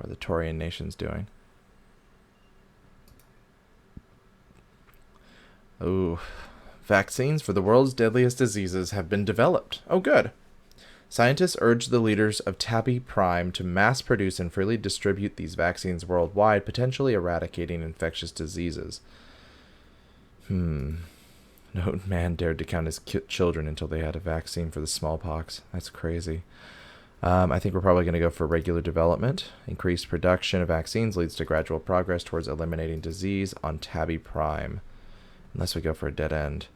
are the Taurian nations doing? Ooh. Vaccines for the world's deadliest diseases have been developed. Oh, good. Scientists urge the leaders of Tabby Prime to mass produce and freely distribute these vaccines worldwide, potentially eradicating infectious diseases. No man dared to count his children until they had a vaccine for the smallpox. That's crazy. I think we're probably going to go for regular development. Increased production of vaccines leads to gradual progress towards eliminating disease on Tabby Prime. Unless we go for a dead end.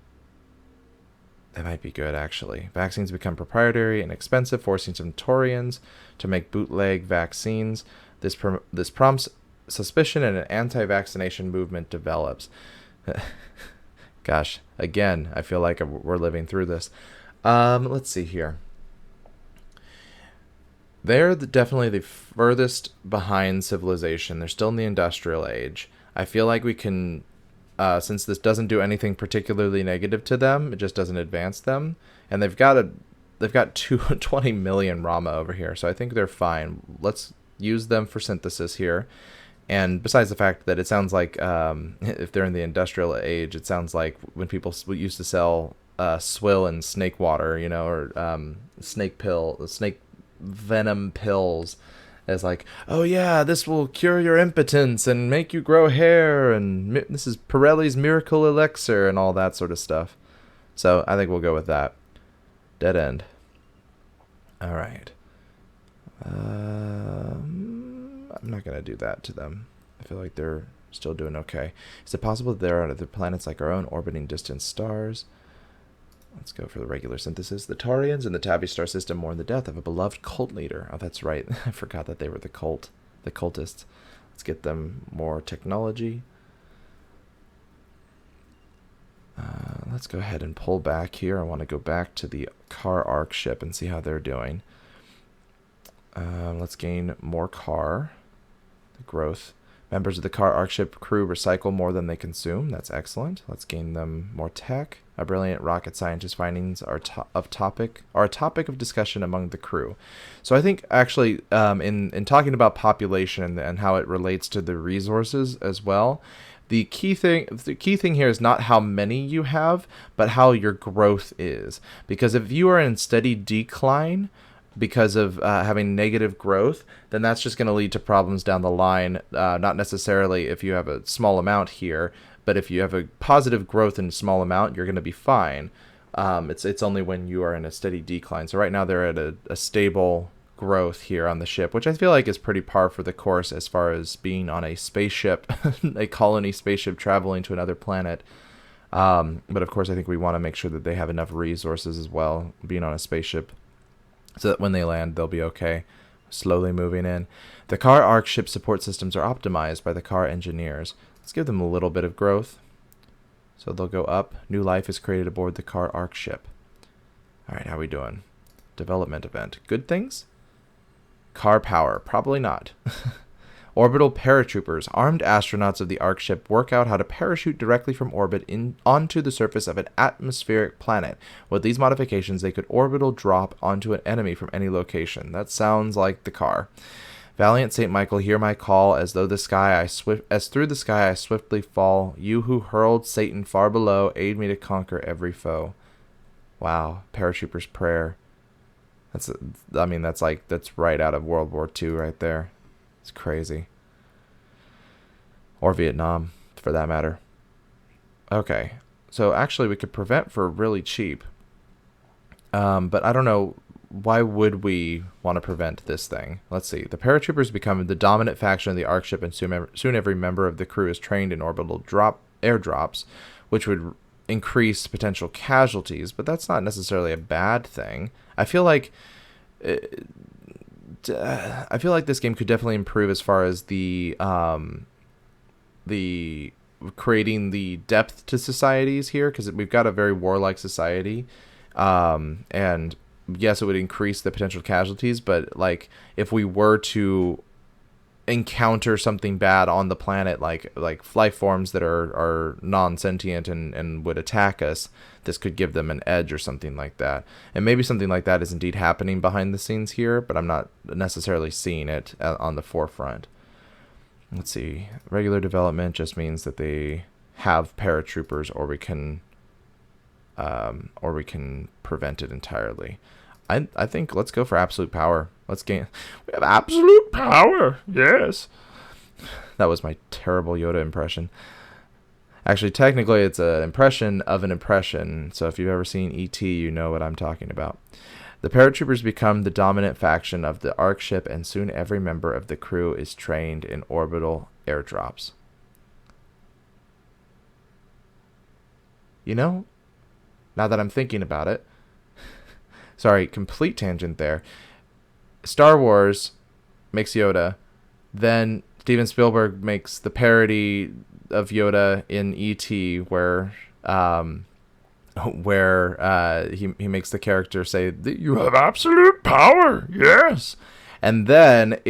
That might be good, actually. Vaccines become proprietary and expensive, forcing some Taurians to make bootleg vaccines. This prompts suspicion and an anti-vaccination movement develops. Gosh, again, I feel like we're living through this. Let's see here. They're definitely the furthest behind civilization. They're still in the industrial age. I feel like we can, since this doesn't do anything particularly negative to them, it just doesn't advance them. And they've got 20 million Roma over here, so I think they're fine. Let's use them for synthesis here. And besides the fact that it sounds like, if they're in the industrial age, it sounds like when people used to sell swill and snake water, or snake venom pills, as like, oh yeah, this will cure your impotence and make you grow hair, and this is Pirelli's miracle elixir and all that sort of stuff. So I think we'll go with that. Dead end. All right. I'm not going to do that to them. I feel like they're still doing okay. Is it possible that there are other planets like our own orbiting distant stars? Let's go for the regular synthesis. The Taurians and the Tabby star system mourn the death of a beloved cult leader. Oh, that's right. I forgot that they were the cultists. Let's get them more technology. Let's go ahead and pull back here. I want to go back to the Koor Ark Ship and see how they're doing. Let's gain more car. The growth. Members of the Koor Ark Ship crew recycle more than they consume. That's excellent. Let's gain them more tech. A brilliant rocket scientist findings are a topic of discussion among the crew. So I think actually, in talking about population and how it relates to the resources as well, the key thing here is not how many you have, but how your growth is. Because if you are in steady decline because of having negative growth, then that's just going to lead to problems down the line. Not necessarily if you have a small amount here, but if you have a positive growth in a small amount, you're going to be fine. It's only when you are in a steady decline. So right now they're at a stable growth here on the ship, which I feel like is pretty par for the course as far as being on a spaceship, a colony spaceship traveling to another planet. But of course, I think we want to make sure that they have enough resources as well, being on a spaceship, so that when they land, they'll be okay. Slowly moving in. The Koor Ark Ship support systems are optimized by the Koor engineers. Let's give them a little bit of growth. So they'll go up. New life is created aboard the Koor Ark Ship. Alright, how are we doing? Development event. Good things? Car power. Probably not. Orbital Paratroopers. Armed astronauts of the Ark Ship work out how to parachute directly from orbit onto the surface of an atmospheric planet. With these modifications, they could orbital drop onto an enemy from any location. That sounds like the car. Valiant Saint Michael, hear my call, as through the sky I swiftly fall. You who hurled Satan far below, aid me to conquer every foe. Wow, Paratrooper's prayer. That's right out of World War II right there. It's crazy. Or Vietnam, for that matter. Okay, so actually we could prevent for really cheap. But I don't know, why would we want to prevent this thing? Let's see. The paratroopers become the dominant faction of the Ark ship, and soon every member of the crew is trained in orbital airdrops, which would increase potential casualties, but that's not necessarily a bad thing. I feel like this game could definitely improve as far as the creating the depth to societies here, because we've got a very warlike society, and yes, it would increase the potential casualties, but like if we were to encounter something bad on the planet, like life forms that are non-sentient and would attack us, this could give them an edge or something like that. And maybe something like that is indeed happening behind the scenes here, but I'm not necessarily seeing it on the forefront. Let's see. Regular development just means that they have paratroopers, or we can prevent it entirely. I think let's go for absolute power. Let's gain. We have absolute power. Yes. That was my terrible Yoda impression. Actually, technically, it's an impression of an impression. So if you've ever seen E.T., you know what I'm talking about. The paratroopers become the dominant faction of the Ark ship, and soon every member of the crew is trained in orbital airdrops. You know, now that I'm thinking about it, sorry, complete tangent there. Star Wars makes Yoda, then Steven Spielberg makes the parody of Yoda in E.T. where he makes the character say, "You have absolute power." Yes. And then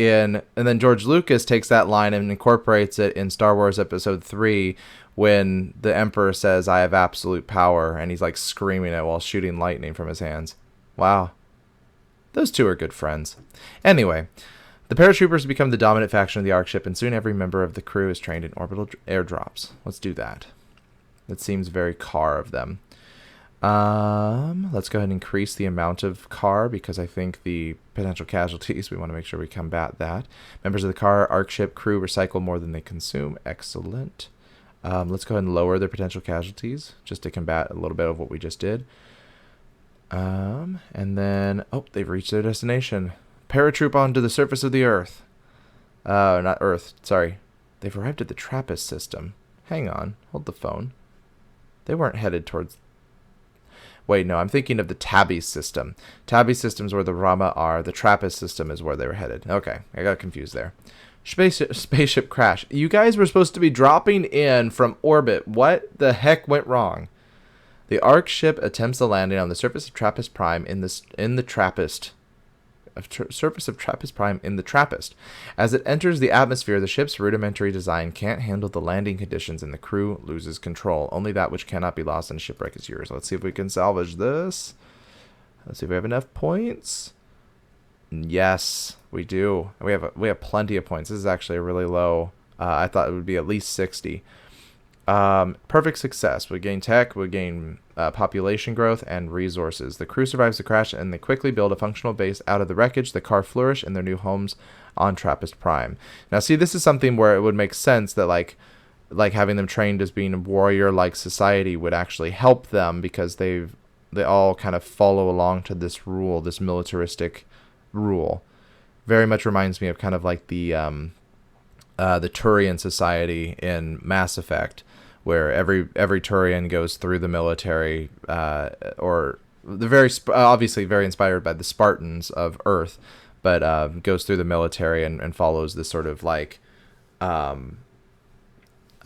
George Lucas takes that line and incorporates it in Star Wars Episode 3 when the Emperor says, "I have absolute power," and he's like screaming it while shooting lightning from his hands. Wow. Those two are good friends. Anyway, the paratroopers become the dominant faction of the Ark ship, and soon every member of the crew is trained in orbital airdrops. Let's do that. That seems very Car of them. Let's go ahead and increase the amount of Car, because I think the potential casualties, we want to make sure we combat that. Members of the Koor Ark Ship crew recycle more than they consume. Excellent. Let's go ahead and lower their potential casualties, just to combat a little bit of what we just did. And then, they've reached their destination. Paratroop onto the surface of the Earth. Not Earth, sorry. They've arrived at the Trappist system. Hang on, hold the phone. They weren't headed towards... Wait, no, I'm thinking of the Tobbys system. Tobbys system's where the Roma are. The Troppist system is where they were headed. Okay, I got confused there. Spaceship Crash. You guys were supposed to be dropping in from orbit. What the heck went wrong? The Ark ship attempts a landing on the surface of Trappist Prime in the Trappist. Surface of Trappist Prime in the Trappist. As it enters the atmosphere, the ship's rudimentary design can't handle the landing conditions, and the crew loses control. Only that which cannot be lost in a shipwreck is yours. Let's see if we can salvage this. Let's see if we have enough points. Yes, we do. We have plenty of points. This is actually a really low. I thought it would be at least 60. Perfect success. We gain tech, we gain population growth, and resources. The crew survives the crash, and they quickly build a functional base out of the wreckage. The Car flourish in their new homes on Trappist Prime. Now, see, this is something where it would make sense that, like having them trained as being a warrior-like society would actually help them, because they all kind of follow along to this rule, this militaristic rule. Very much reminds me of kind of like the Turian society in Mass Effect, where every Turian goes through the military, or the obviously very inspired by the Spartans of Earth, but goes through the military and follows this sort of like, I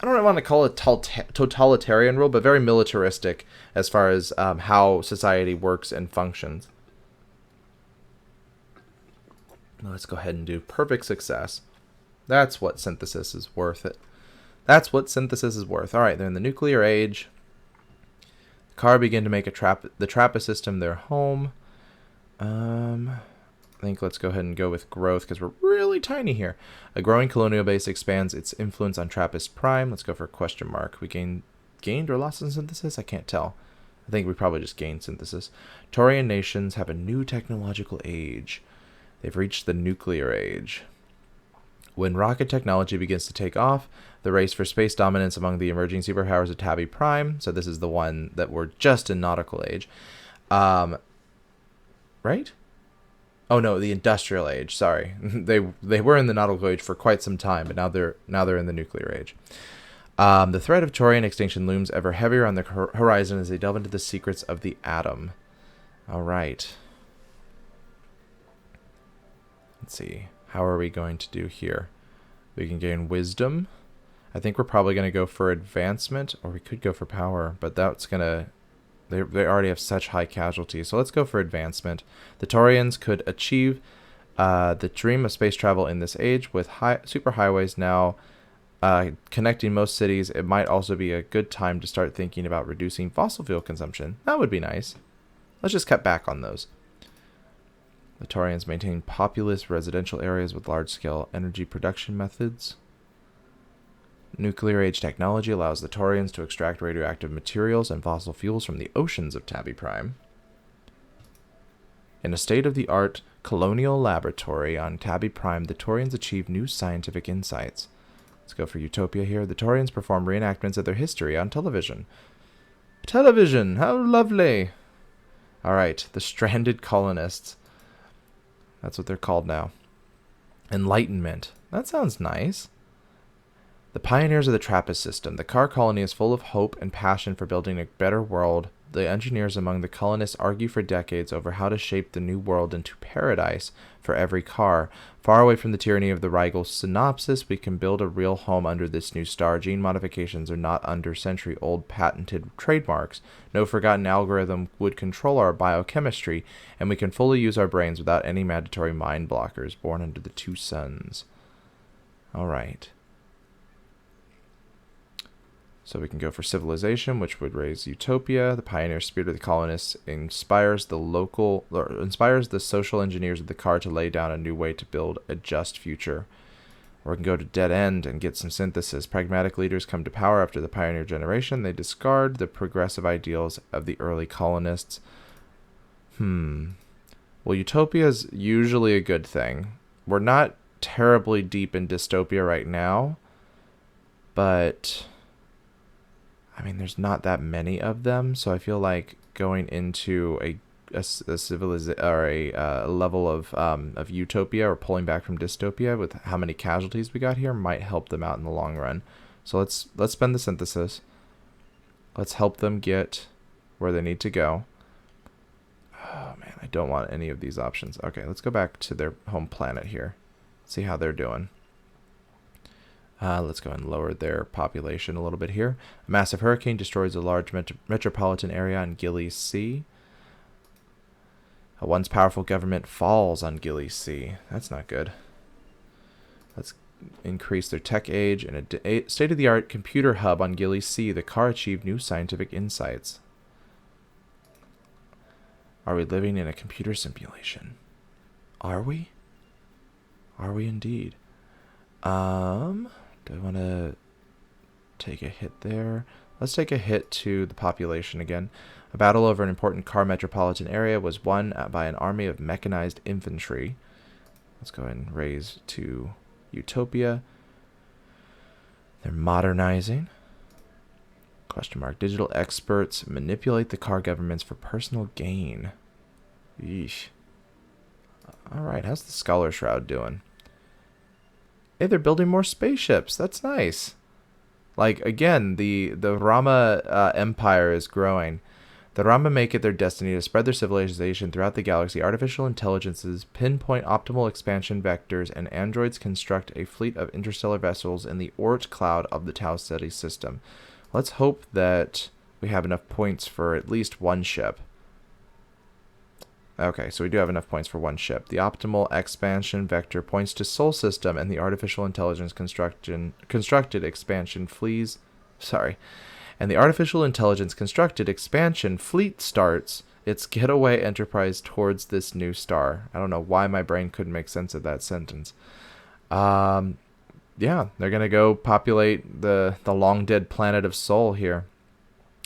don't want to call it totalitarian rule, but very militaristic as far as how society works and functions. Let's go ahead and do perfect success. That's what synthesis is worth it. That's what synthesis is worth. All right, they're in the nuclear age. Car begin to make the Trappist system their home. I think let's go ahead and go with growth, because we're really tiny here. A growing colonial base expands its influence on Trappist Prime. Let's go for a question mark. We gained or lost in synthesis? I can't tell. I think we probably just gained synthesis. Taurian nations have a new technological age. They've reached the nuclear age. When rocket technology begins to take off, the race for space dominance among the emerging superpowers of Tabby Prime. So this is the one that we're just in nautical age. Right? Oh no, the industrial age. Sorry. They were in the nautical age for quite some time, but now they're in the nuclear age. The threat of Taurian extinction looms ever heavier on the horizon as they delve into the secrets of the atom. All right. Let's see. How are we going to do here? We can gain wisdom. I think we're probably going to go for advancement, or we could go for power, but that's going to... They already have such high casualties, so let's go for advancement. The Taurians could achieve The dream of space travel in this age with superhighways now connecting most cities, it might also be a good time to start thinking about reducing fossil fuel consumption. That would be nice. Let's just cut back on those. The Taurians maintain populous residential areas with large-scale energy production methods. Nuclear age technology allows the Taurians to extract radioactive materials and fossil fuels from the oceans of Tabby Prime. In a state-of-the-art colonial laboratory on Tabby Prime, the Taurians achieve new scientific insights. Let's go for Utopia here. The Taurians perform reenactments of their history on television. Television! How lovely! Alright, the stranded colonists. That's what they're called now. Enlightenment. That sounds nice. The pioneers of the Troppist System. The car colony is full of hope and passion for building a better world. The engineers among the colonists argue for decades over how to shape the new world into paradise for every car. Far away from the tyranny of the Rigel synopsis, we can build a real home under this new star. Gene modifications are not under century-old patented trademarks. No forgotten algorithm would control our biochemistry, and we can fully use our brains without any mandatory mind blockers. Born under the two suns. All right. So we can go for civilization, which would raise utopia. The pioneer spirit of the colonists inspires the social engineers of the car to lay down a new way to build a just future. Or we can go to dead end and get some synthesis. Pragmatic leaders come to power after the pioneer generation. They discard the progressive ideals of the early colonists. Well, utopia is usually a good thing. We're not terribly deep in dystopia right now, but I mean, there's not that many of them, so I feel like going into a civilization or a level of utopia or pulling back from dystopia with how many casualties we got here might help them out in the long run. So let's spend the synthesis. Let's help them get where they need to go. Oh man, I don't want any of these options. Okay, let's go back to their home planet here. See how they're doing. Let's go ahead and lower their population a little bit here. A massive hurricane destroys a large metropolitan area on Gliese Sea. A once powerful government falls on Gliese Sea. That's not good. Let's increase their tech age. In a state-of-the-art computer hub on Gliese Sea, the car achieved new scientific insights. Are we living in a computer simulation? Are we? Are we indeed? Do I want to take a hit there? Let's take a hit to the population again. A battle over an important car metropolitan area was won by an army of mechanized infantry. Let's go ahead and raise to Utopia. They're modernizing. Question mark. Digital experts manipulate the car governments for personal gain. Yeesh. Alright, how's the Scholar Shroud doing? Hey, they're building more spaceships. That's nice. Like, again, the Roma empire is growing. The Roma make it their destiny to spread their civilization throughout the galaxy. Artificial intelligences pinpoint optimal expansion vectors, and androids construct a fleet of interstellar vessels in the Oort cloud of the Tau-Ceti system. Let's hope that we have enough points for at least one ship. Okay, so we do have enough points for one ship. The optimal expansion vector points to Sol System, and the artificial intelligence constructed expansion fleet starts its getaway enterprise towards this new star. I don't know why my brain couldn't make sense of that sentence. Yeah, they're gonna go populate the long dead planet of Sol here.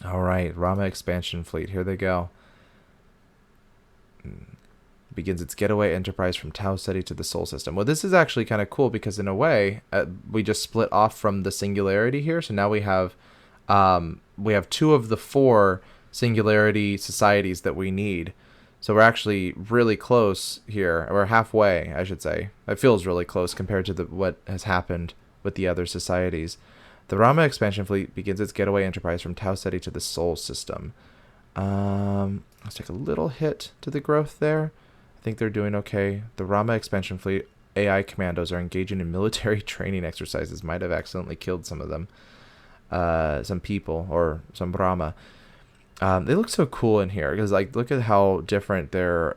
All right, Rama expansion fleet. Here they go. Begins its getaway enterprise from Tau-Ceti to the Sol System. Well, this is actually kind of cool because in a way, we just split off from the Singularity here. So now we have 2 of the 4 Singularity societies that we need. So we're actually really close here. We're halfway, I should say. It feels really close compared to what has happened with the other societies. The Rama expansion fleet begins its getaway enterprise from Tau-Ceti to the Sol System. Let's take a little hit to the growth there. I think they're doing okay. The Rama expansion fleet AI commandos are engaging in military training exercises. Might have accidentally killed some of them. Some people, or some Rama. They look so cool in here because, like, look at how different their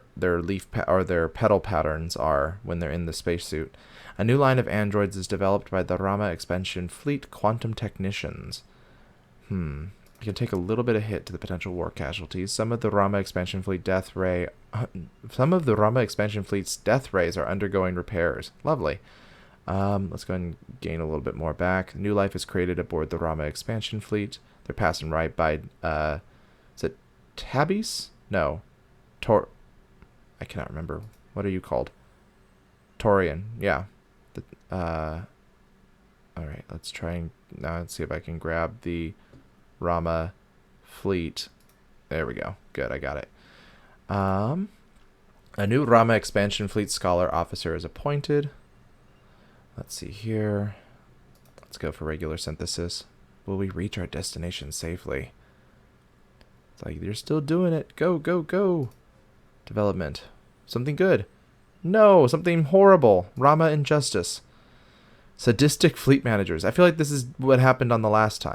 or their petal patterns are when they're in the spacesuit. A new line of androids is developed by the Roma expansion fleet quantum technicians. We can take a little bit of hit to the potential war casualties. Some of the Roma expansion fleet some of the Roma expansion fleet's death rays are undergoing repairs. Lovely. Let's go ahead and gain a little bit more back. New life is created aboard the Roma expansion fleet. They're passing right by, is it Tobbys? No. I cannot remember. What are you called? Torian. Yeah. Alright, let's try and now let's see if I can grab the Roma fleet. There we go. Good, I got it. A new Roma expansion fleet scholar officer is appointed. Let's see here. Let's go for regular synthesis. Will we reach our destination safely? It's like, you're still doing it. Go, go, go. Development. Something good. No, something horrible. Rama injustice. Sadistic fleet managers. I feel like this is what happened on the last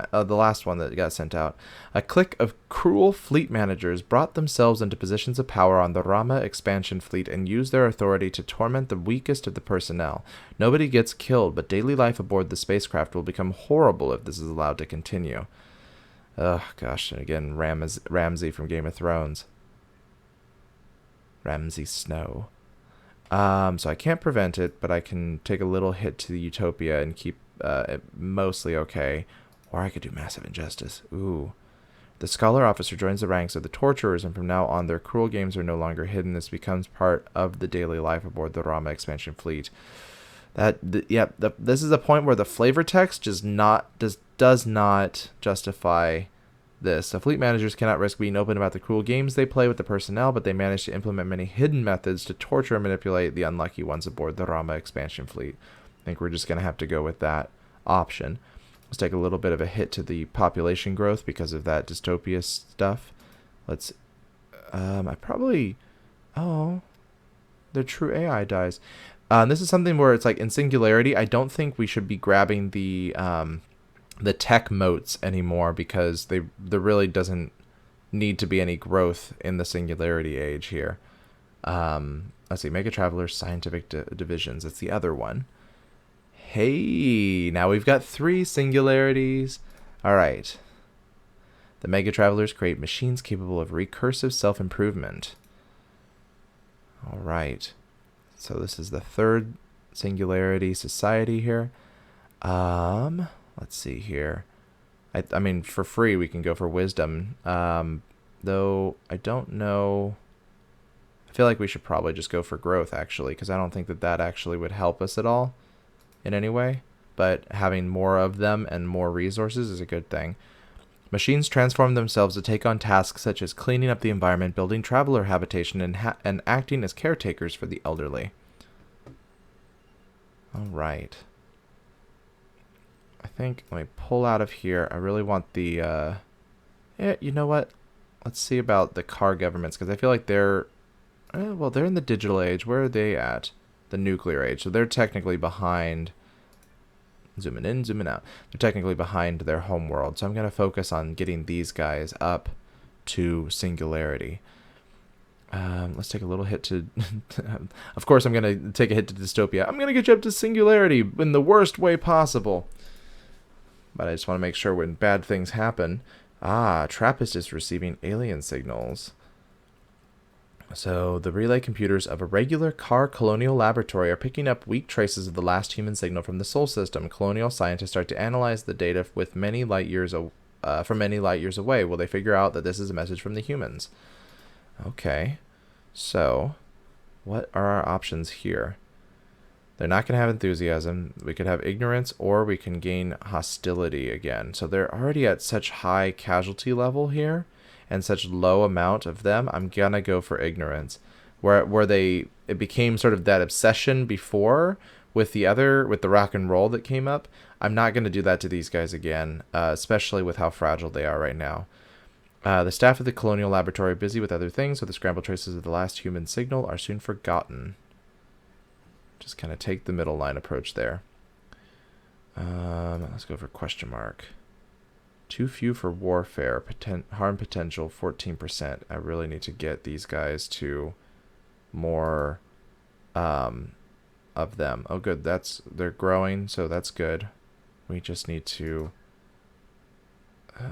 one that got sent out. A clique of cruel fleet managers brought themselves into positions of power on the Rama expansion fleet and used their authority to torment the weakest of the personnel. Nobody gets killed, but daily life aboard the spacecraft will become horrible if this is allowed to continue. Ugh, gosh, and again, Ramsay from Game of Thrones. Ramsay Snow. So I can't prevent it, but I can take a little hit to the Utopia and keep it mostly okay. Or I could do massive injustice. Ooh. The scholar officer joins the ranks of the torturers, and from now on their cruel games are no longer hidden. This becomes part of the daily life aboard the Rama expansion fleet. This is a point where the flavor text does not justify this. The fleet managers cannot risk being open about the cruel games they play with the personnel, but they manage to implement many hidden methods to torture and manipulate the unlucky ones aboard the Rama expansion fleet. I think we're just going to have to go with that option. Let's take a little bit of a hit to the population growth because of that dystopia stuff. Let's, their true AI dies. This is something where it's like in Singularity, I don't think we should be grabbing the tech motes anymore because there really doesn't need to be any growth in the Singularity Age here. Let's see, Mega Traveler's Scientific Divisions. That's the other one. Hey, now we've got 3 singularities. All right. The Mega Travelers create machines capable of recursive self-improvement. All right. So this is the 3rd Singularity Society here. Let's see here. I mean, for free, we can go for wisdom. Though, I don't know. I feel like we should probably just go for growth, actually, because I don't think that actually would help us at all in any way. But having more of them and more resources is a good thing. Machines transform themselves to take on tasks such as cleaning up the environment, building traveler habitation, and acting as caretakers for the elderly. All right. I think, let me pull out of here. I really want the, you know what? Let's see about the car governments, because I feel like they're in the digital age. Where are they at? The nuclear age. So they're technically behind, zooming in, zooming out. They're technically behind their home world. So I'm going to focus on getting these guys up to Singularity. Let's take a little hit to, of course I'm going to take a hit to Dystopia. I'm going to get you up to Singularity in the worst way possible. But I just want to make sure when bad things happen. Trappist is receiving alien signals. So the relay computers of a regular car colonial laboratory are picking up weak traces of the last human signal from the Sol system. Colonial scientists start to analyze the data from many light years away. Will they figure out that this is a message from the humans? Okay. So, what are our options here? They're not going to have enthusiasm. We could have ignorance, or we can gain hostility again. So they're already at such high casualty level here, and such low amount of them. I'm going to go for ignorance. Where it became sort of that obsession before with the rock and roll that came up. I'm not going to do that to these guys again, especially with how fragile they are right now. The staff of the colonial laboratory are busy with other things, so the scrambled traces of the last human signal are soon forgotten. Just kind of take the middle line approach there. Let's go for question mark. Too few for warfare. Harm potential 14%. I really need to get these guys to more of them. Oh, good. They're growing, so that's good. We just need to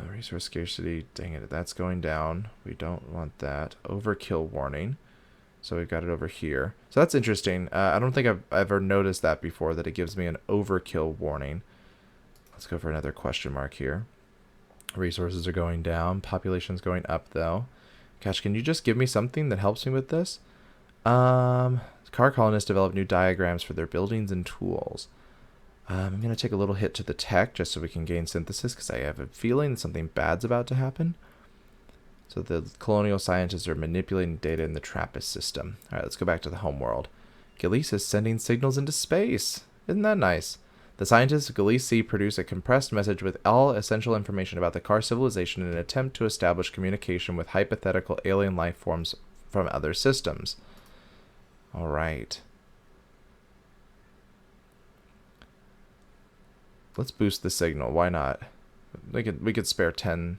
resource scarcity. Dang it, that's going down. We don't want that. Overkill warning. So we've got it over here. So that's interesting. I don't think I've ever noticed that before, that it gives me an overkill warning. Let's go for another question mark here. Resources are going down. Population's going up, though. Gosh, can you just give me something that helps me with this? Car colonists develop new diagrams for their buildings and tools. I'm going to take a little hit to the tech just so we can gain synthesis, because I have a feeling that something bad's about to happen. So the colonial scientists are manipulating data in the Troppist system. All right, let's go back to the home world. Gliese is sending signals into space. Isn't that nice? The scientists of Gliese produce a compressed message with all essential information about the Car civilization in an attempt to establish communication with hypothetical alien life forms from other systems. All right. Let's boost the signal. Why not? We could spare 10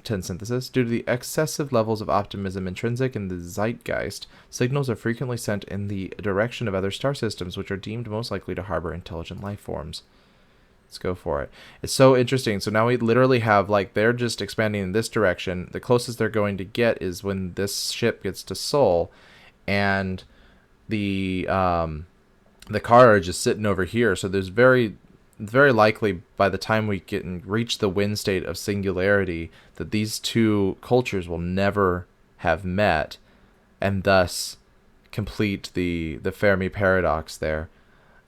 synthesis. Due to the excessive levels of optimism intrinsic in the zeitgeist, signals are frequently sent in the direction of other star systems which are deemed most likely to harbor intelligent life forms. Let's go for it. It's so interesting. So now we literally have, like, they're just expanding in this direction. The closest they're going to get is when this ship gets to Sol, and the car are just sitting over here. So there's very likely by the time we reach the wind state of singularity that these two cultures will never have met, and thus complete the Fermi Paradox there.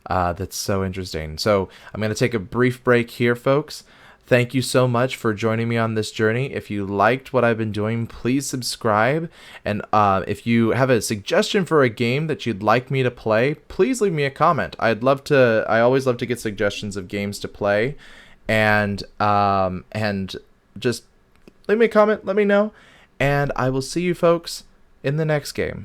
That's so interesting. So I'm going to take a brief break here, folks. Thank you so much for joining me on this journey. If you liked what I've been doing, please subscribe. And if you have a suggestion for a game that you'd like me to play, please leave me a comment. I always love to get suggestions of games to play. And just leave me a comment, let me know. And I will see you folks in the next game.